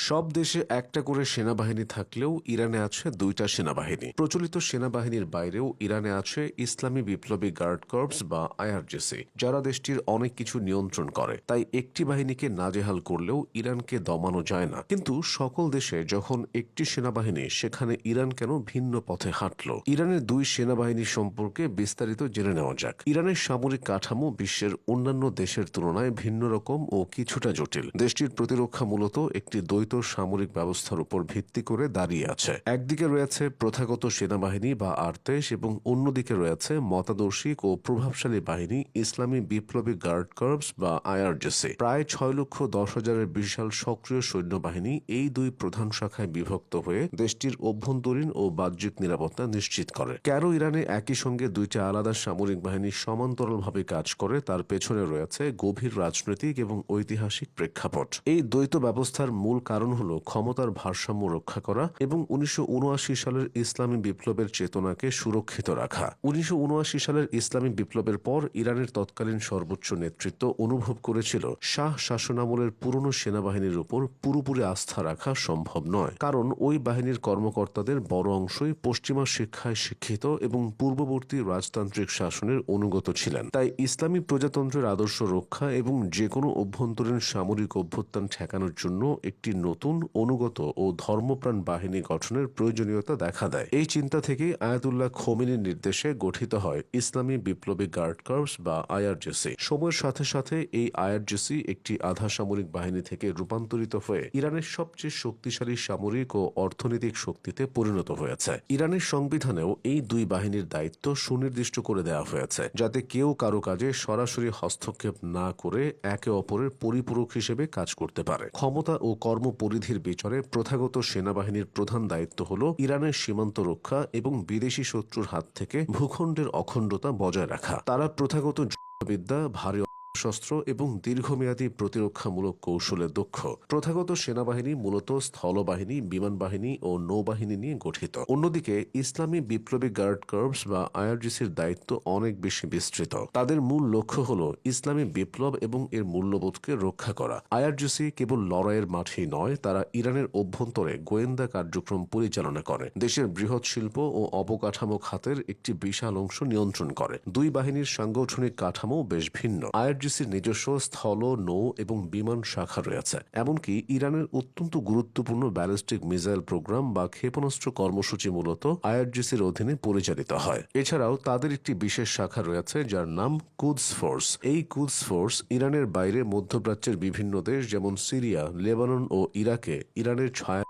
সব দেশে একটা করে সেনাবাহিনী থাকলেও ইরানে আছে দুইটা সেনাবাহিনী। প্রচলিত সেনাবাহিনীর বাইরেও ইরানে আছে ইসলামী বিপ্লবী গার্ড কর্পস বা আইআরজিসি, যারা দেশটির অনেক কিছু নিয়ন্ত্রণ করে। তাই একটি বাহিনীকে নাজেহাল করলেও ইরানকে দমানো যায় না। কিন্তু সকল দেশে যখন একটি সেনাবাহিনী, সেখানে ইরান কেন ভিন্ন পথে হাঁটল? ইরানের দুই সেনাবাহিনী সম্পর্কে বিস্তারিত জেনে নেওয়া যাক। ইরানের সামরিক কাঠামো বিশ্বের অন্যান্য দেশের তুলনায় ভিন্ন রকম ও কিছুটা জটিল। দেশটির প্রতিরক্ষা মূলত একটি দ্বৈত সামরিক ব্যবস্থার উপর ভিত্তি করে দাঁড়িয়ে আছে। একদিকে রয়েছে প্রথাগত সেনাবাহিনী বা আরতেশ এবং অন্যদিকে রয়েছে মতাদর্শিক ও প্রভাবশালী বাহিনী ইসলামী বিপ্লবী গার্ড কর্পস বা আইআরজিসি। প্রায় 6,10,000-এর বিশাল সক্রিয় সৈন্যবাহিনী এই দুই প্রধান শাখায় বিভক্ত হয়ে দেশটির অভ্যন্তরীণ ও বাহ্যিক নিরাপত্তা নিশ্চিত করে। কেন ইরানে একই সঙ্গে দুইটি আলাদা সামরিক বাহিনী সমান্তরালভাবে কাজ করে, তার পেছনে রয়েছে গভীর রাজনৈতিক এবং ঐতিহাসিক প্রেক্ষাপট। এই দ্বৈত ব্যবস্থার মূল কারণ হল ক্ষমতার ভারসাম্য রক্ষা করা এবং 1979 সালের ইসলামী বিপ্লবের চেতনাকে সুরক্ষিত রাখা। 1979 সালের ইসলামী বিপ্লবের পর ইরানের তৎকালীন সর্বোচ্চ নেতৃত্ব অনুভব করেছিল শাহ শাসনামলের পুরনো সেনাবাহিনীর উপর পুরোপুরি আস্থা রাখা সম্ভব নয়, কারণ ওই বাহিনীর কর্মকর্তাদের বড় অংশই পশ্চিমা শিক্ষায় শিক্ষিত এবং পূর্ববর্তী রাজতান্ত্রিক শাসনের অনুগত ছিলেন। তাই ইসলামী প্রজাতন্ত্রের আদর্শ রক্ষা এবং যে কোনো অভ্যন্তরীণ সামরিক অভ্যুত্থান ঠেকানোর জন্য একটি নতুন অনুগত ও ধর্মপ্রাণ বাহিনী গঠনের প্রয়োজনীয়তা দেখা দেয়। এই চিন্তা থেকেই আয়াতুল্লাহ খোমেনির নির্দেশে গঠিত হয় ইসলামী বিপ্লবী গার্ড কর্পস বা আইআরজিসি। সময়ের সাথে সাথে এই আইআরজিসি একটি আধা সামরিক বাহিনী থেকে রূপান্তরিত হয়ে ইরানের সবচেয়ে শক্তিশালী সামরিক ও অর্থনৈতিক শক্তিতে পরিণত হয়েছে। ইরানের সংবিধানেও এই দুই বাহিনীর দায়িত্ব সুনির্দিষ্ট করে দেওয়া হয়েছে, যাতে কেউ কারো কাজে সরাসরি হস্তক্ষেপ না করে একে অপরের পরিপূরক হিসেবে কাজ করতে পারে। ক্ষমতা ও কর্মপরিধির বিচারে প্রথাগত সেনাবাহিনীর প্রধান দায়িত্ব হল ইরানের সীমান্ত রক্ষা এবং বিদেশি শত্রুর হাত থেকে ভূখণ্ডের অখণ্ডতা বজায় রাখা। তারা প্রথাগত যুদ্ধবিদ্যা, ভারী শস্ত্র এবং দীর্ঘমেয়াদী প্রতিরক্ষামূলক কৌশলে দক্ষ। প্রথাগত সেনাবাহিনী মূলত স্থলবাহিনী, বিমান বাহিনী ও নৌবাহিনী নিয়ে গঠিত। অন্যদিকে ইসলামী বিপ্লবী গার্ড কর্পস বা আইআরজিসির দায়িত্ব অনেক বেশি বিস্তৃত। তাদের মূল লক্ষ্য হল ইসলামী বিপ্লব এবং এর মূল্যবোধকে রক্ষা করা। আইআরজিসি কেবল লড়াইয়ের মাঠেই নয়, তারা ইরানের অভ্যন্তরে গোয়েন্দা কার্যক্রম পরিচালনা করে, দেশের বৃহৎ শিল্প ও অবকাঠামো খাতের একটি বিশাল অংশ নিয়ন্ত্রণ করে। দুই বাহিনীর সাংগঠনিক কাঠামো বেশ ভিন্ন। আইআরজিসির নিজস্ব স্থল, নৌ এবং বিমান শাখা রয়েছে। এমনকি ইরানের অত্যন্ত গুরুত্বপূর্ণ ব্যালিস্টিক মিসাইল প্রোগ্রাম বা ক্ষেপণাস্ত্র কর্মসূচি মূলত আইআরজিসির অধীনে পরিচালিত হয়। এছাড়াও তাদের একটি বিশেষ শাখা রয়েছে যার নাম কুদস ফোর্স। এই কুদস ফোর্স ইরানের বাইরে মধ্যপ্রাচ্যের বিভিন্ন দেশ যেমন সিরিয়া, লেবানন ও ইরাকে ইরানের ছায়া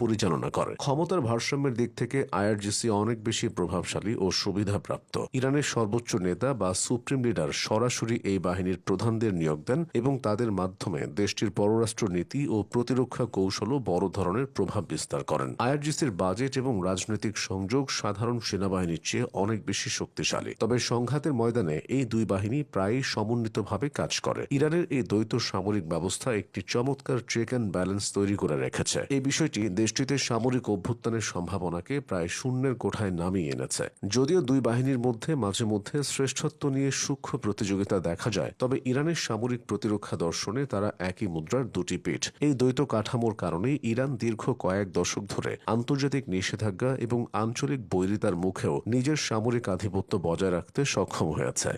পরিচালনা করে। ক্ষমতার ভারসাম্যের দিক থেকে আইআরজিসি অনেক বেশি প্রভাবশালী ও সুবিধাপ্রাপ্ত। ইরানের সর্বোচ্চ নেতা বা সুপ্রিম লিডার সরাসরি এই বাহিনীর প্রধানদের নিয়োগ দেন এবং তাদের মাধ্যমে দেশটির পররাষ্ট্র নীতি ও প্রতিরক্ষা কৌশলও বড় ধরনের প্রভাব বিস্তার করেন। আইআরজিসির বাজেট এবং রাজনৈতিক সংযোগ সাধারণ সেনাবাহিনীর চেয়ে অনেক বেশি শক্তিশালী। তবে সংঘাতের ময়দানে এই দুই বাহিনী প্রায়ই সমন্বিতভাবে কাজ করে। ইরানের এই দ্বৈত সামরিক ব্যবস্থা একটি চমৎকার চেক অ্যান্ড ব্যালেন্স তৈরি করে রেখেছে। এই বিষয়টি দেশটিতে সামরিক অভ্যুত্থানের সম্ভাবনাকে প্রায় শূন্যের কোঠায় নামিয়ে এনেছে। যদিও দুই বাহিনীর মধ্যে মাঝে মধ্যে শ্রেষ্ঠত্ব নিয়ে সূক্ষ্ম প্রতিযোগিতা দেখা যায়, তবে ইরানের সামরিক প্রতিরক্ষা দর্শনে তারা একই মুদ্রার দুটি পিঠ। এই দ্বৈত কাঠামোর কারণে ইরান দীর্ঘ কয়েক দশক ধরে আন্তর্জাতিক নিষেধাজ্ঞা এবং আঞ্চলিক বৈরিতার মুখেও নিজের সামরিক আধিপত্য বজায় রাখতে সক্ষম হয়েছে।